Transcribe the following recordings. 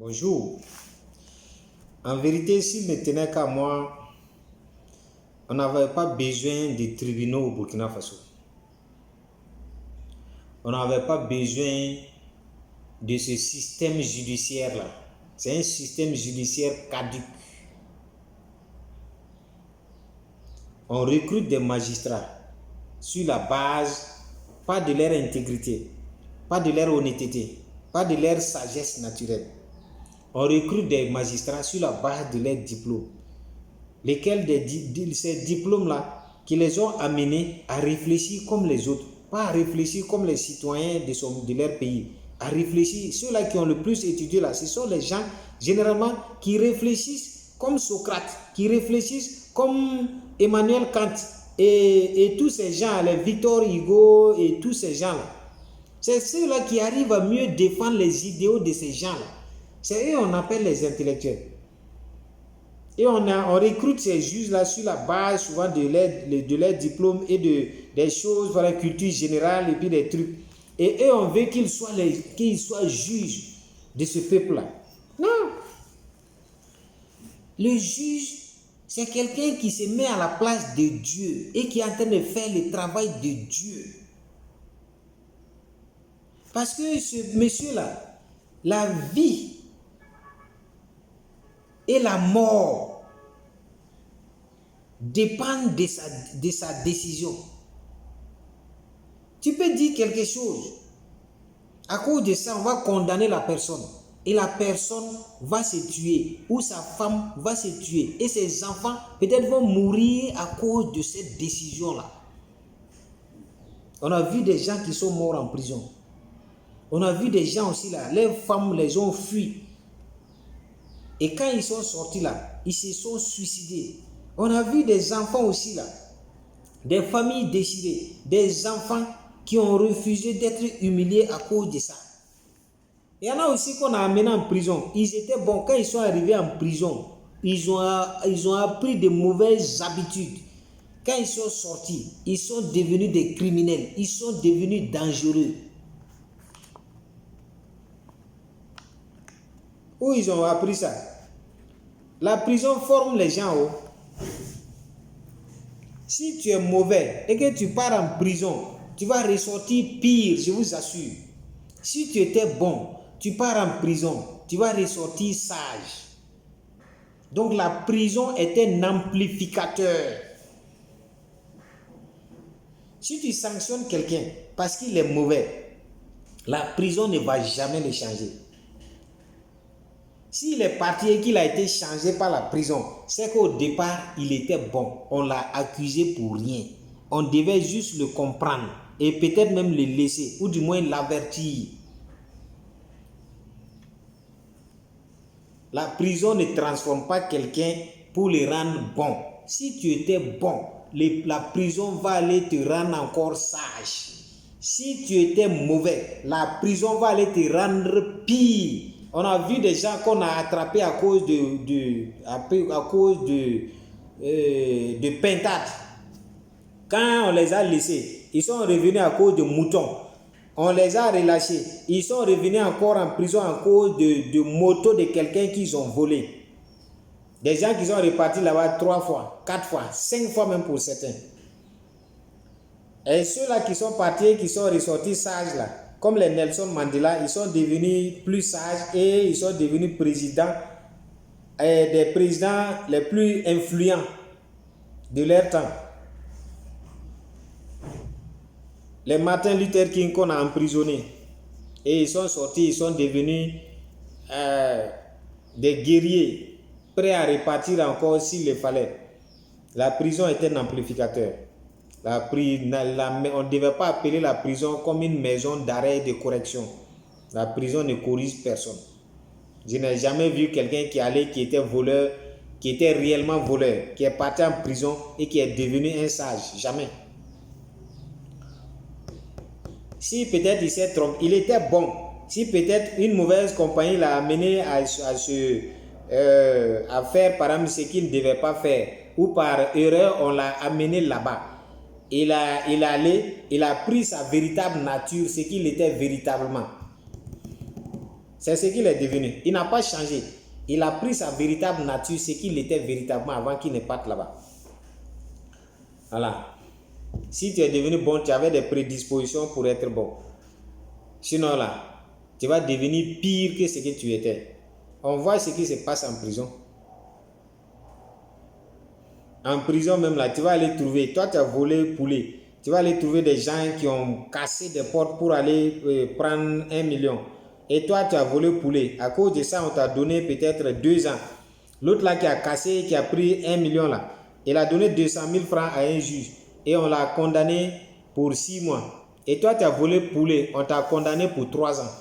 Bonjour. En vérité, s'il ne tenait qu'à moi, on n'avait pas besoin de tribunaux au Burkina Faso. On n'avait pas besoin de ce système judiciaire-là. C'est un système judiciaire caduc. On recrute des magistrats sur la base, pas de leur intégrité, pas de leur honnêteté, pas de leur sagesse naturelle. On recrute des magistrats sur la base de leurs diplômes, lesquels ces diplômes-là qui les ont amenés à réfléchir comme les autres, pas à réfléchir comme les citoyens de leur pays, à réfléchir. Ceux-là qui ont le plus étudié là, ce sont les gens généralement qui réfléchissent comme Socrate, qui réfléchissent comme Emmanuel Kant et tous ces gens, les Victor Hugo et tous ces gens-là. C'est ceux-là qui arrivent à mieux défendre les idéaux de ces gens-là. C'est eux qu'on appelle les intellectuels. Et on recrute ces juges-là sur la base souvent de leurs diplômes et des choses, voilà, culture générale et puis des trucs. Et eux, on veut qu'ils soient juges de ce peuple-là. Non. Le juge, c'est quelqu'un qui se met à la place de Dieu et qui est en train de faire le travail de Dieu. Parce que ce monsieur-là, la vie et la mort dépendent de sa décision. Tu peux dire quelque chose. À cause de ça, on va condamner la personne. Et la personne va se tuer. Ou sa femme va se tuer. Et ses enfants peut-être vont mourir à cause de cette décision-là. On a vu des gens qui sont morts en prison. On a vu des gens aussi là, leurs femmes les ont fui. Et quand ils sont sortis là, ils se sont suicidés. On a vu des enfants aussi là, des familles déchirées, des enfants qui ont refusé d'être humiliés à cause de ça. Il y en a aussi qu'on a amenés en prison. Ils étaient bons. Quand ils sont arrivés en prison, ils ont appris de mauvaises habitudes. Quand ils sont sortis, ils sont devenus des criminels. Ils sont devenus dangereux. Où ils ont appris ça? La prison forme les gens. Si tu es mauvais et que tu pars en prison, tu vas ressortir pire, je vous assure. Si tu étais bon, tu pars en prison, tu vas ressortir sage. Donc la prison est un amplificateur. Si tu sanctionnes quelqu'un parce qu'il est mauvais, la prison ne va jamais le changer. S'il est parti et qu'il a été changé par la prison, c'est qu'au départ, il était bon. On l'a accusé pour rien. On devait juste le comprendre et peut-être même le laisser, ou du moins l'avertir. La prison ne transforme pas quelqu'un pour le rendre bon. Si tu étais bon, la prison va aller te rendre encore sage. Si tu étais mauvais, la prison va aller te rendre pire. On a vu des gens qu'on a attrapés à cause de pintade. Quand on les a laissés, ils sont revenus à cause de moutons. On les a relâchés. Ils sont revenus encore en prison à cause de motos de quelqu'un qu'ils ont volé. Des gens qui sont repartis là-bas 3 fois, 4 fois, 5 fois même pour certains. Et ceux-là qui sont partis, qui sont ressortis sages là, comme les Nelson Mandela, ils sont devenus plus sages et ils sont devenus présidents, des présidents les plus influents de leur temps. Les Martin Luther King qu'on a emprisonnés et ils sont sortis, ils sont devenus des guerriers prêts à repartir encore s'il le fallait. La prison est un amplificateur. On ne devait pas appeler la prison comme une maison d'arrêt et de correction. La prison ne corrige personne. Je n'ai jamais vu quelqu'un qui était voleur, qui était réellement voleur, qui est parti en prison et qui est devenu un sage. Jamais. Si peut-être il s'est trompé, il était bon. Si peut-être une mauvaise compagnie l'a amené à faire par exemple ce qu'il ne devait pas faire, ou par erreur on l'a amené là-bas. Il a pris sa véritable nature, ce qu'il était véritablement. C'est ce qu'il est devenu. Il n'a pas changé. Il a pris sa véritable nature, ce qu'il était véritablement avant qu'il ne parte là-bas. Voilà. Si tu es devenu bon, tu avais des prédispositions pour être bon. Sinon là, tu vas devenir pire que ce que tu étais. On voit ce qui se passe en prison. En prison même là, tu vas aller trouver, toi tu as volé poulet, tu vas aller trouver des gens qui ont cassé des portes pour aller prendre 1 million. Et toi tu as volé poulet. À cause de ça, on t'a donné peut-être 2 ans. L'autre là qui a cassé, qui a pris 1 million là, il a donné 200 000 francs à un juge. Et on l'a condamné pour 6 mois. Et toi tu as volé poulet, on t'a condamné pour 3 ans.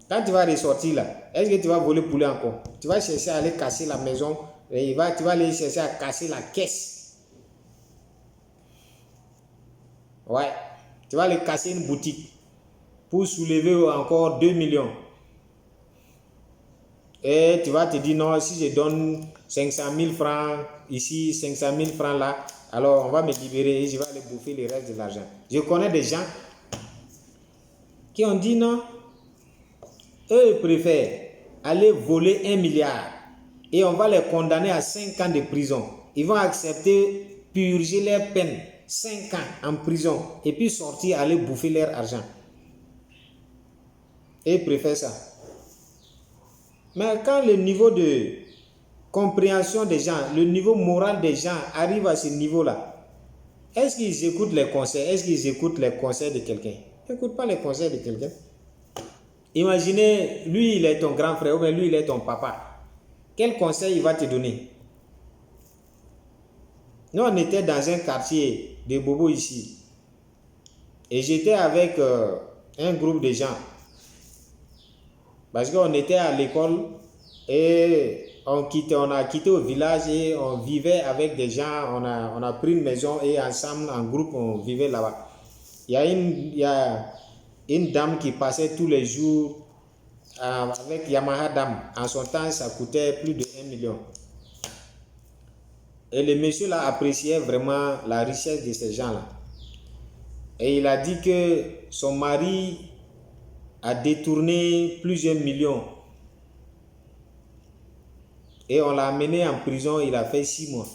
Quand tu vas ressortir là, est-ce que tu vas voler poulet encore? Tu vas chercher à aller casser la maison, et tu vas aller chercher à casser la caisse. Ouais, tu vas aller casser une boutique pour soulever encore 2 millions. Et tu vas te dire non, si je donne 500 000 francs ici, 500 000 francs là, alors on va me libérer et je vais aller bouffer le reste de l'argent. Je connais des gens qui ont dit non. Eux, ils préfèrent aller voler 1 milliard et on va les condamner à 5 ans de prison. Ils vont accepter purger leur peine, 5 ans en prison et puis sortir, aller bouffer leur argent. Et ils préfèrent ça. Mais quand le niveau de compréhension des gens, le niveau moral des gens arrive à ce niveau-là, est-ce qu'ils écoutent les conseils? Est-ce qu'ils écoutent les conseils de quelqu'un? Ils n'écoutent pas les conseils de quelqu'un. Imaginez, lui, il est ton grand frère, ou bien lui, il est ton papa. Quel conseil il va te donner? Nous, on était dans un quartier de Bobo ici. Et j'étais avec un groupe de gens. Parce qu'on était à l'école et on a quitté au village et on vivait avec des gens. On a pris une maison et ensemble, en groupe, on vivait là-bas. Il y a une dame qui passait tous les jours avec Yamaha Dam. En son temps, ça coûtait plus de 1 million. Et le monsieur là appréciait vraiment la richesse de ces gens-là. Et il a dit que son mari a détourné plusieurs millions. Et on l'a amené en prison, il a fait 6 mois.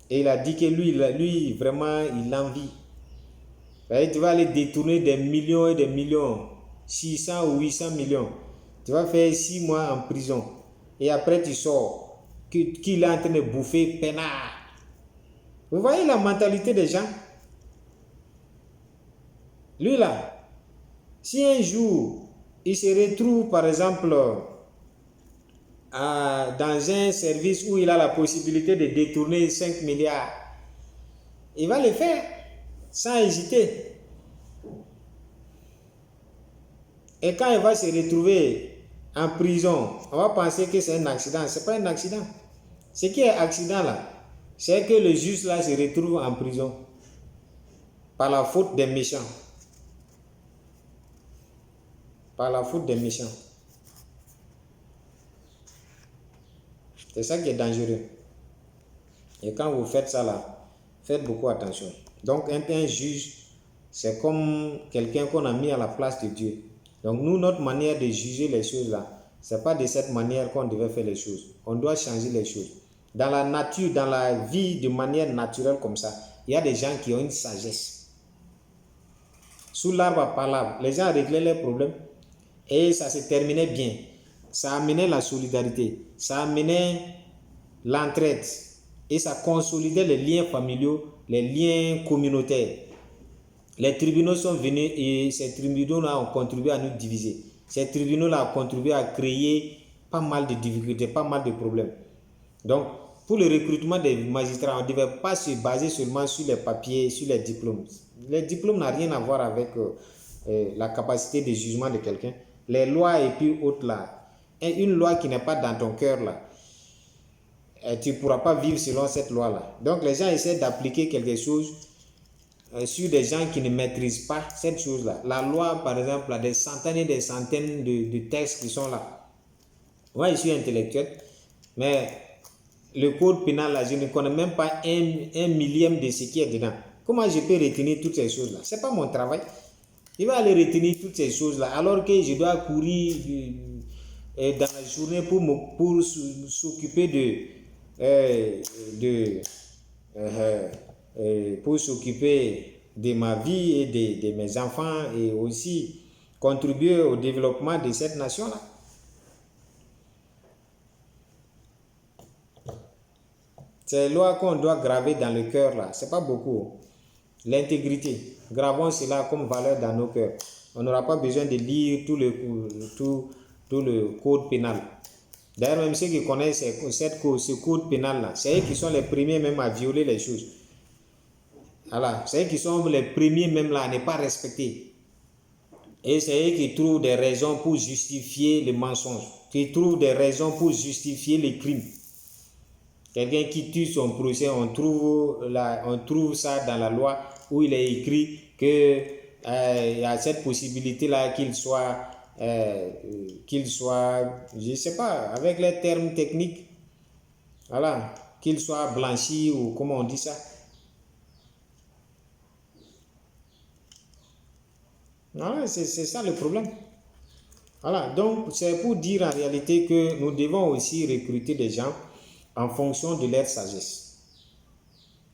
Et il a dit que lui vraiment, il l'envie. Tu vas aller détourner des millions et des millions, 600 ou 800 millions. Tu vas faire 6 mois en prison. Et après tu sors. Qu'il est en train de bouffer peinard. Vous voyez la mentalité des gens? Lui là, si un jour, il se retrouve par exemple dans un service où il a la possibilité de détourner 5 milliards, il va le faire sans hésiter. Et quand il va se retrouver en prison, on va penser que c'est un accident. Ce n'est pas un accident. Ce qui est accident là, c'est que le juge là se retrouve en prison par la faute des méchants. Par la faute des méchants. C'est ça qui est dangereux. Et quand vous faites ça là, faites beaucoup attention. Donc un juge, c'est comme quelqu'un qu'on a mis à la place de Dieu. Donc nous, notre manière de juger les choses là, c'est pas de cette manière qu'on devait faire les choses. On doit changer les choses. Dans la nature, dans la vie de manière naturelle comme ça, il y a des gens qui ont une sagesse. Sous l'arbre à palabre, les gens réglaient leurs problèmes et ça se terminait bien. Ça amenait la solidarité, ça amenait l'entraide et ça consolidait les liens familiaux, les liens communautaires. Les tribunaux sont venus et ces tribunaux-là ont contribué à nous diviser. Ces tribunaux-là ont contribué à créer pas mal de difficultés, pas mal de problèmes. Donc, pour le recrutement des magistrats, on ne devait pas se baser seulement sur les papiers, sur les diplômes. Les diplômes n'ont rien à voir avec la capacité de jugement de quelqu'un. Les lois et puis autres là. Et une loi qui n'est pas dans ton cœur là, tu ne pourras pas vivre selon cette loi là. Donc, les gens essaient d'appliquer quelque chose sur des gens qui ne maîtrisent pas cette chose-là. La loi, par exemple, a des centaines et des centaines de textes qui sont là. Moi, je suis intellectuel, mais le code pénal, là, je ne connais même pas un millième de ce qui est dedans. Comment je peux retenir toutes ces choses-là? Ce n'est pas mon travail. Il va aller retenir toutes ces choses-là, alors que je dois courir dans la journée pour s'occuper de pour s'occuper de ma vie et de mes enfants et aussi contribuer au développement de cette nation-là. Ces lois qu'on doit graver dans le cœur là, c'est pas beaucoup. L'intégrité, gravons cela comme valeur dans nos cœurs. On n'aura pas besoin de lire tout le code pénal. D'ailleurs, même ceux qui connaissent ce code pénal-là, c'est eux qui sont les premiers même à violer les choses. Voilà, c'est eux qui sont les premiers même là à ne pas respecter. Et c'est eux qui trouvent des raisons pour justifier le mensonge, qui trouvent des raisons pour justifier les crimes. Quelqu'un qui tue son prochain, on trouve ça dans la loi où il est écrit que il y a cette possibilité-là qu'il soit, je ne sais pas, avec les termes techniques, voilà, qu'il soit blanchi ou comment on dit ça. Voilà, c'est ça le problème. Voilà, donc c'est pour dire en réalité que nous devons aussi recruter des gens en fonction de leur sagesse,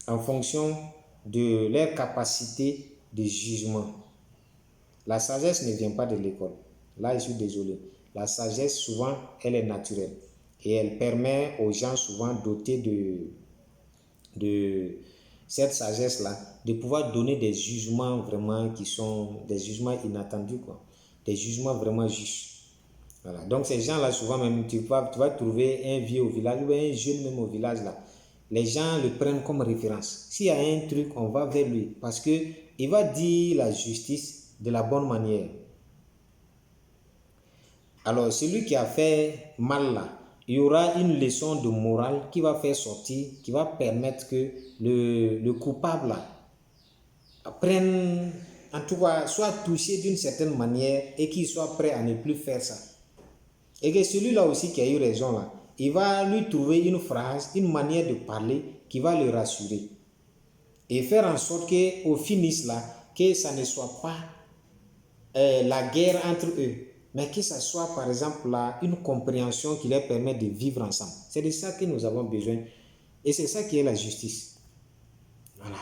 en fonction de leur capacité de jugement. La sagesse ne vient pas de l'école. Là, je suis désolé. La sagesse, souvent, elle est naturelle. Et elle permet aux gens, souvent dotés de cette sagesse-là, de pouvoir donner des jugements vraiment qui sont des jugements inattendus, quoi. Des jugements vraiment justes. Voilà. Donc ces gens-là, souvent même, tu vas trouver un vieux au village ou un jeune même au village là. Les gens le prennent comme référence. S'il y a un truc, on va vers lui parce qu'il va dire la justice de la bonne manière. Alors celui qui a fait mal là, il y aura une leçon de morale qui va faire sortir, qui va permettre que le coupable là prenne, en tout cas, soit touché d'une certaine manière et qu'il soit prêt à ne plus faire ça. Et que celui-là aussi qui a eu raison là, il va lui trouver une phrase, une manière de parler qui va le rassurer. Et faire en sorte qu'au finish là, que ça ne soit pas la guerre entre eux, mais que ça soit par exemple là, une compréhension qui leur permet de vivre ensemble. C'est de ça que nous avons besoin. Et c'est ça qui est la justice. Voilà.